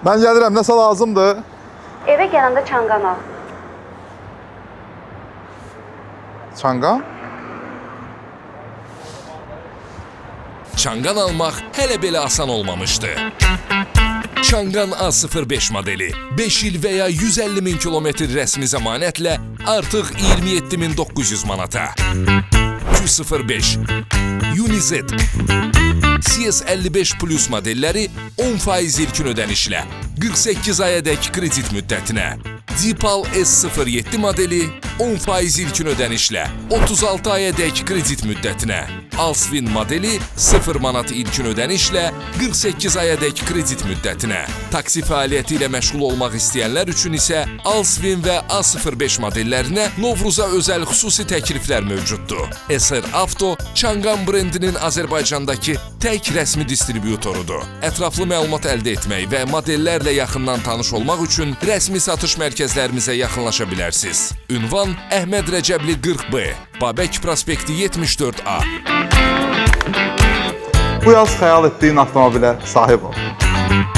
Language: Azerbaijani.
Mən gəlirəm, nəsə lazımdır? Eve gələndə çanqan al. Çanqan? Çanqan almaq hələ belə asan olmamışdı. Çanqan A05 modeli 5 il və ya 150 min kilometr rəsmi zəmanətlə artıq 27.900 manata. Q05, Unized, CS55 Plus modelləri 10% ilkin ödənişlə 48 ayadək kredit müddətinə. Deepal S07 modeli 10% ilkin ödənişlə 36 ayadək kredit müddətinə. Alsvin modeli 0 manat ilkin ödənişlə 48 ayadək kredit müddətinə. Taksi fəaliyyəti ilə məşğul olmaq istəyənlər üçün isə Alsvin və A05 modellərinə Novruza özəl xüsusi təkliflər mövcuddur. SR Avto Çanqan brendinin Azərbaycandakı tək rəsmi distribütorudur. Ətraflı məlumat əldə etmək və modellərlə yaxından tanış olmaq üçün rəsmi satış mərkəzlərimizə yaxınlaşa bilərsiniz. Ünvan Əhməd Rəcəbli 40B, Babək prospekti 74A. Bu yaz xəyal etdiyin avtomobilə sahib ol.